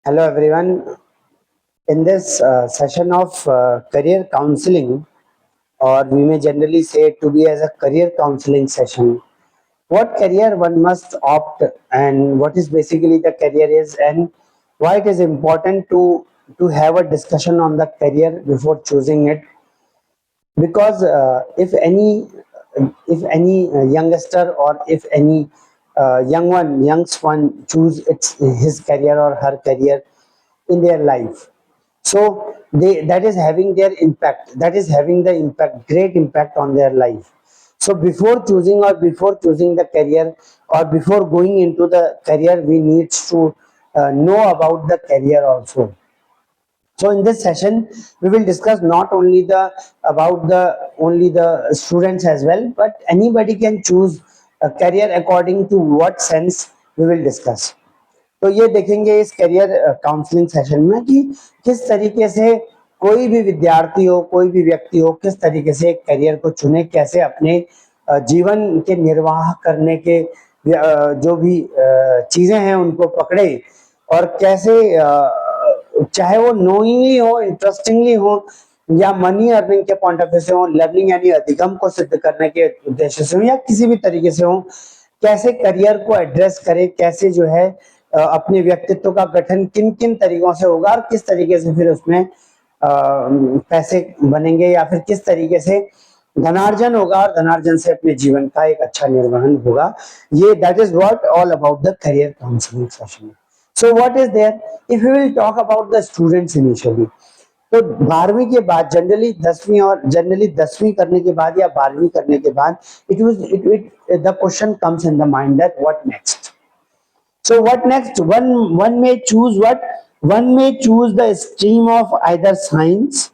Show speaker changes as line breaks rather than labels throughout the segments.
Hello everyone. In this session of career counseling, or we may generally say it to be as a career counseling session, what career one must opt and what is basically the career is and why it is important to have a discussion on the career before choosing it, because if any youngster or if any young one choose his career or her career in their life, so they that is having their impact, that is having the impact, great impact on their life. So before choosing the career or before going into the career, we need to know about the career also. So in this session, we will discuss not only the about the only the students as well, but anybody can choose a career according to what sense we will discuss. तो ये देखेंगे इस career counselling session में कि किस तरीके से कोई भी विद्यार्थी हो, कोई भी व्यक्ति हो, किस तरीके से करियर को चुने, कैसे अपने जीवन के निर्वाह करने के जो भी चीजें हैं उनको पकड़े, और कैसे चाहे वो नोइंगली हो, इंटरेस्टिंगली हो, या मनी अर्निंग के पॉइंट ऑफ व्यू से हो, लर्निंग यानी अधिगम को सिद्ध करने के उद्देश्य से हो, या किसी भी तरीके से हो, कैसे करियर को एड्रेस करे, कैसे जो है अपने व्यक्तित्व का गठन किन किन तरीकों से होगा और किस तरीके से फिर उसमें पैसे बनेंगे, या फिर किस तरीके से धनार्जन होगा और धनार्जन से अपने जीवन का एक अच्छा निर्वहन होगा। ये that is what all about the career counselling session. So what is there, if you will talk about the students initially, तो 12वीं के बाद जनरली 10वीं करने के बाद या 12वीं करने के बाद it the question comes in the mind that what next. So what next? One may choose what? One may choose the stream of either science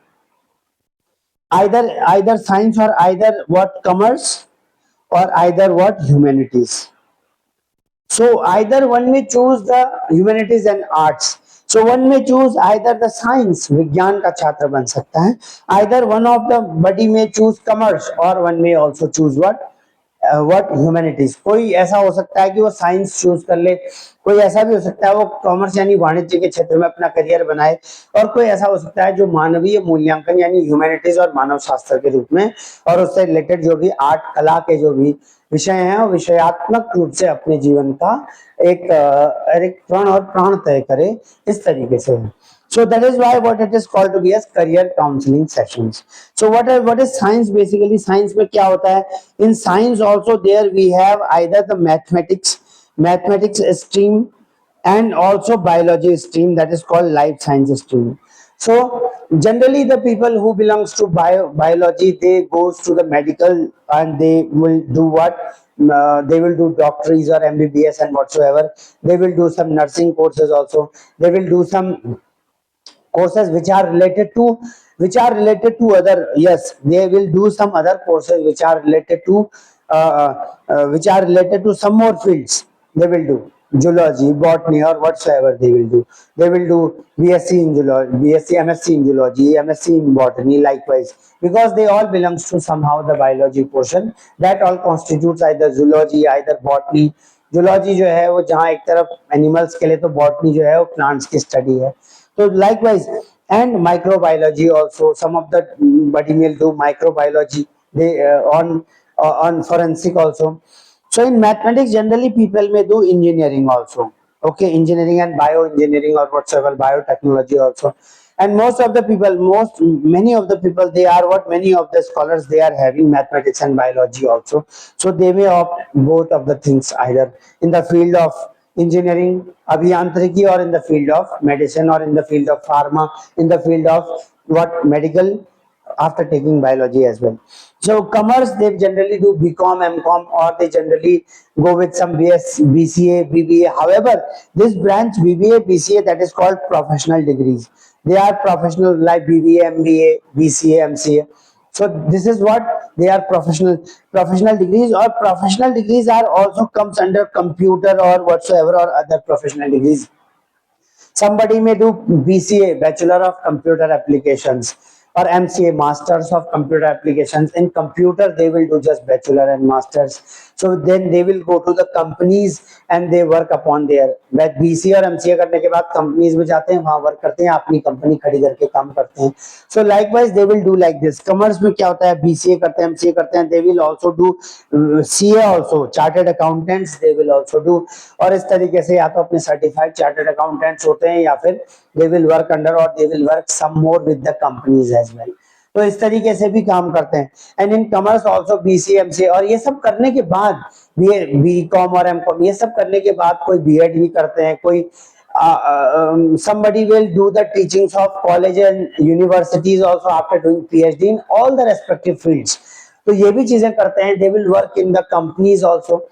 or either what commerce or either what humanities. So either one may choose the humanities and arts. So one may choose either the science, विज्ञान का छात्र बन सकता है. Either one of the buddy may choose commerce or one may also choose what humanities. कोई ऐसा हो सकता है कि वो साइंस चूज कर ले, कोई ऐसा भी हो सकता है वो कॉमर्स यानी वाणिज्य के क्षेत्र में अपना करियर बनाए, और कोई ऐसा हो सकता है जो मानवीय मूल्यांकन यानी ह्यूमैनिटीज और मानव शास्त्र के रूप में और उससे रिलेटेड जो भी आर्ट कला के जो भी विषय हैं वो विषयात्मक रूप से अपने जीवन का एक प्रण और प्राण तय करे, इस तरीके से है. So that is why what it is called to be as career counseling sessions. So what is science basically? Science में क्या होता है? In science also there we have either the mathematics stream and also biology stream, that is called life science stream. So generally the people who belongs to biology, they goes to the medical and they will do what? They will do doctorates or MBBS and whatsoever. They will do some nursing courses also. They will do some courses which are related to other, yes, they will do some other courses which are related to some more fields. They will do zoology, botany, or whatsoever they will do. They will do BSc in zoology, BSc, MSc in zoology, MSc in botany, likewise, because they all belongs to somehow the biology portion. That all constitutes either zoology, either botany. Zoology जो है वो जहाँ एक तरफ animals के लिए, तो botany जो है वो प्लांट्स की स्टडी है. So likewise, and microbiology also. Some of the buddy will do microbiology. They on forensic also. So in mathematics, generally people may do engineering also. Okay, engineering and bioengineering or whatsoever, biotechnology also. And many of the people, they are what? Many of the scholars, they are having mathematics and biology also. So they may opt both of the things, either in the field of engineering, abhiyantriki, or in the field of medicine, or in the field of pharma, in the field of what? Medical, after taking biology as well. So commerce, they generally do BCom, MCom, or they generally go with some BCA, BBA. However, this branch BBA, BCA, that is called professional degrees. They are professional like BBA, MBA, BCA, MCA. So this is what they are, professional degrees, or professional degrees are also comes under computer or whatsoever or other professional degrees. Somebody may do BCA, Bachelor of Computer Applications. or MCA, Masters of Computer Applications. In computer, they will do just bachelor and masters. So then they will go to the companies and they work upon their BCA और MCA करने के बाद companies में जाते हैं, वहां work करते हैं, अपनी कंपनी खड़ी करके काम करते हैं. So likewise they will do like this. Commerce में क्या होता है, BCA करते हैं, MCA करते हैं, they will also do CA also, chartered accountants they will also do. और इस तरीके से या तो अपने सर्टिफाइड चार्टर्ड अकाउंटेंट्स होते हैं या फिर they will work under or they will work some more with the companies as well. तो इस तरीके से भी काम करते हैं. And in commerce also BCA MCA, और ये सब करने के बाद BCom और MCom ये सब करने के बाद कोई B.Ed भी करते हैं, कोई somebody will do the teachings of college and universities also after doing PhD in all the respective fields. तो ये भी चीजें करते हैं. They will work in the companies also.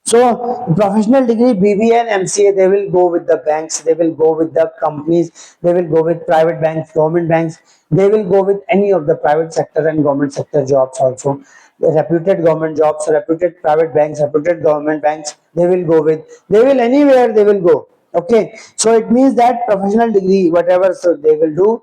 So professional degree BBA and MCA, they will go with the banks, they will go with the companies, they will go with private banks, government banks, they will go with any of the private sector and government sector jobs also. The reputed government jobs, reputed private banks, reputed government banks, they will go with, they will anywhere they will go. Okay, so it means that professional degree, whatever so they will do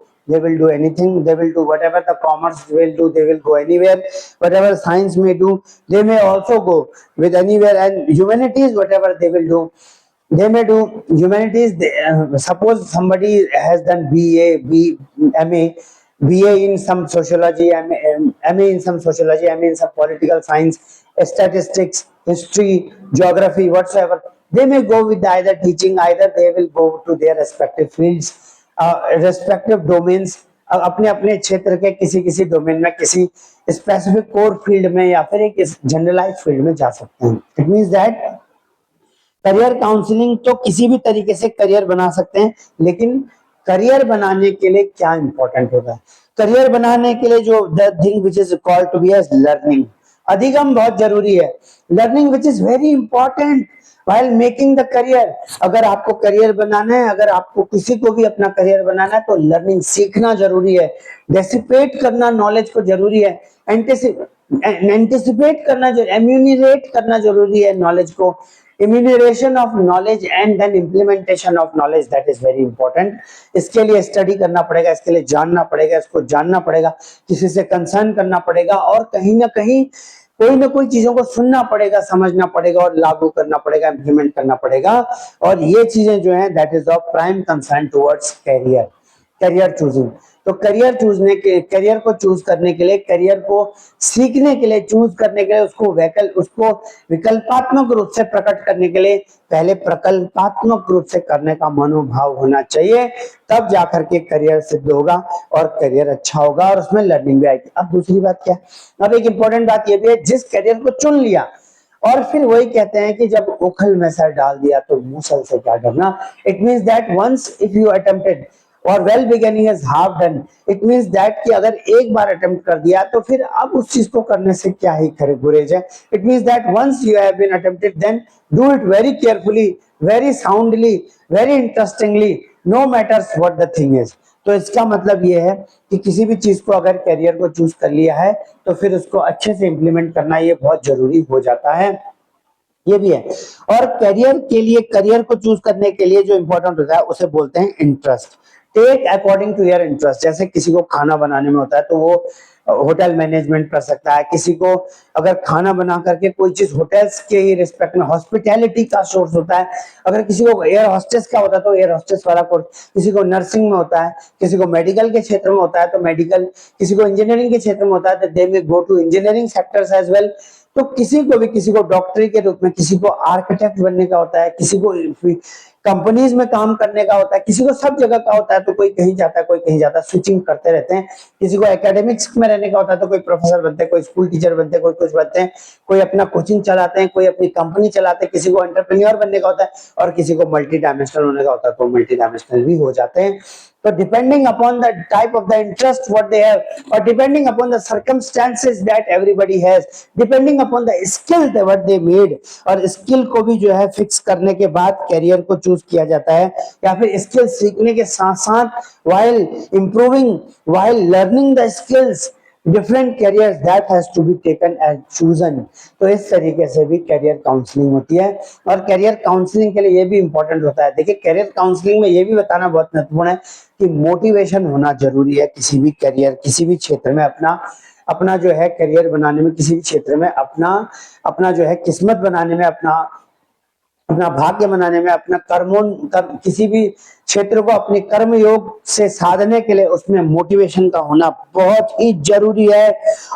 anything, they will do whatever the commerce will do, they will go anywhere. Whatever science may do, they may also go with anywhere. And humanities, whatever they will do, they may do humanities. Suppose somebody has done MA, BA in some sociology, MA in some sociology, MA in some political science, statistics, history, geography, whatsoever. They may go with either teaching, either they will go to their respective fields, respective domains. अपने अपने क्षेत्र के किसी किसी domain में, किसी specific core field में या फिर एक जनरलाइज फील्ड में जा सकते हैं. It means that career counselling तो किसी भी तरीके से करियर बना सकते हैं, लेकिन करियर बनाने के लिए क्या इंपॉर्टेंट होता है? करियर बनाने के लिए जो the thing which is called to be as learning, अधिगम बहुत जरूरी है. Learning which is very important while making the career. अगर आपको करियर बनाना है, अगर आपको किसी को भी अपना करियर बनाना है, तो लर्निंग सीखना जरूरी है, डेसिपेट करना नॉलेज को जरूरी है, एंटिसिपेट करना, एम्यूनरेट करना जरूरी है नॉलेज को, enumeration of knowledge and then implementation of knowledge, that is very important. इसके लिए स्टडी करना पड़ेगा, इसके लिए जानना पड़ेगा, इसको जानना पड़ेगा, किसी से कंसर्न करना पड़ेगा, और कहीं ना कहीं कोई ना कोई चीजों को सुनना पड़ेगा, समझना पड़ेगा और लागू करना पड़ेगा, इम्प्लीमेंट करना पड़ेगा. और ये चीजें जो है that is of prime concern towards career choosing. तो करियर को चूज करने के लिए, करियर को सीखने के लिए, चूज करने के लिए, उसको विकल्पात्मक रूप से प्रकट करने के लिए पहले प्रकल्पात्मक रूप से करने का मनोभाव होना चाहिए. तब जाकर के करियर सिद्ध होगा और करियर अच्छा होगा और उसमें लर्निंग भी आएगी. अब दूसरी बात क्या है? अब एक इंपॉर्टेंट बात यह भी है, जिस करियर को चुन लिया और फिर वही कहते हैं कि जब उखल में सर डाल दिया तो मूसल से क्या डरना. It means that once if you attempted और well beginning is half done. It means that कि अगर एक बार अटेम्प्ट कर दिया तो फिर अब उस चीज को करने से क्या ही गुरेज है. It means that once you have been attempted then do it very carefully, very soundly, very interestingly, no matters what the thing is. तो इसका मतलब ये है कि किसी भी चीज को अगर करियर को चूज कर लिया है तो फिर उसको अच्छे से इंप्लीमेंट करना ये बहुत जरूरी हो जाता है. ये भी है. और करियर को चूज करने के लिए जो इंपॉर्टेंट होता है उसे बोलते हैं interest. Take according to your interest. जैसे किसी को खाना बनाने में होता है तो वो होटल मैनेजमेंट कर सकता है. किसी को अगर खाना बना करके कोई चीज होटल्स के ही रिस्पेक्ट में हॉस्पिटैलिटी का सोर्स होता है. अगर किसी को एयर हॉस्टेस का होता है तो एयर हॉस्टेस वाला कोर्स. किसी को नर्सिंग में होता है, किसी को मेडिकल के क्षेत्र में होता है तो मेडिकल, किसी को इंजीनियरिंग के क्षेत्र में होता है तो they may go to engineering sectors as well. तो किसी को डॉक्टरी के रूप में, किसी को आर्किटेक्ट बनने का होता है, किसी को कंपनीज में काम करने का होता है, किसी को सब जगह का होता है. तो कोई कहीं जाता है, कोई कहीं जाता है, स्विचिंग करते रहते हैं. किसी को एकेडमिक्स में रहने का होता है तो कोई प्रोफेसर बनते हैं, कोई स्कूल टीचर बनते हैं, कोई कुछ बनते हैं, कोई अपना कोचिंग चलाते हैं, कोई अपनी कंपनी चलाते हैं. किसी को एंटरप्रेन्योर बनने का होता है और किसी को मल्टी डायमेंशनल होने का होता है तो मल्टी डायमेंशनल भी हो जाते हैं. So depending upon the type of the interest what they have, or depending upon the circumstances that everybody has, depending upon the skill that what they made, और स्किल को भी जो है फिक्स करने के बाद कैरियर को चूज किया जाता है. या फिर स्किल सीखने के साथ साथ while improving, while learning the skills, different careers that has to be taken as chosen. तो इस तरीके से भी करियर काउंसलिंग होती है। और करियर काउंसलिंग के लिए ये भी इंपॉर्टेंट होता है, देखिए करियर काउंसलिंग में ये भी बताना बहुत महत्वपूर्ण है कि मोटिवेशन होना जरूरी है किसी भी करियर, किसी भी क्षेत्र में अपना अपना जो है करियर बनाने में, किसी भी क्षेत्र में अपना अपना जो है किस्मत बनाने में, अपना अपना भाग्य बनाने में, अपना किसी भी क्षेत्र को अपने कर्म योग से साधने के लिए उसमें मोटिवेशन का होना बहुत ही जरूरी है।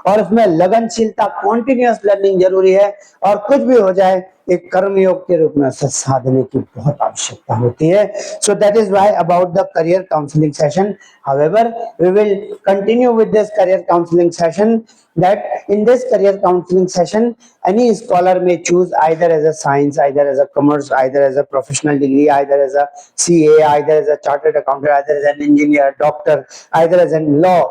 और उसमें लगनशीलता, कॉन्टिन्यूअस लर्निंग जरूरी है। और कुछ भी हो जाए एक कर्म योग के रूप में उसे साधने की बहुत आवश्यकता होती है। So that is why about the career counselling session, however we will continue with this career counseling session, that in this career counseling session any scholar may choose either as a science, either as a commerce, either as a professional degree, either as a CA, either as a chartered accountant, either as an engineer, doctor, either as in law,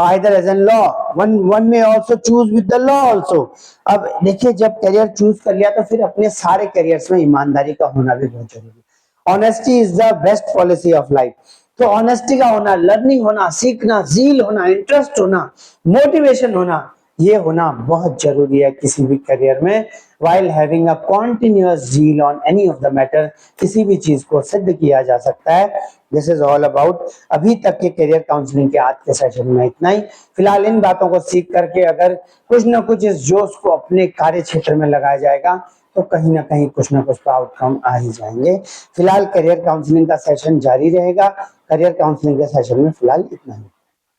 either as in law, one may also choose with the law also। अब देखिए जब career choose कर लिया तो फिर अपने सारे careers में ईमानदारी का होना भी बहुत जरूरी है। Honesty is the best policy of life. तो ऑनेस्टी का होना, लर्निंग होना, सीखना, जील होना, इंटरेस्ट होना, मोटिवेशन होना, ये होना बहुत जरूरी है किसी भी करियर में। while having a continuous zeal on any of the matter, किसी भी चीज को सिद्ध किया जा सकता है। दिस इज ऑल अबाउट अभी तक के करियर काउंसलिंग के आज के सेशन में इतना ही। फिलहाल इन बातों को सीख करके अगर कुछ ना कुछ इस जोश को अपने कार्य क्षेत्र में लगाया जाएगा तो कहीं ना कहीं कुछ ना कुछ तो आउटकम आ ही जाएंगे। फिलहाल करियर काउंसलिंग का सेशन जारी रहेगा। करियर काउंसलिंग के सेशन में फिलहाल इतना ही।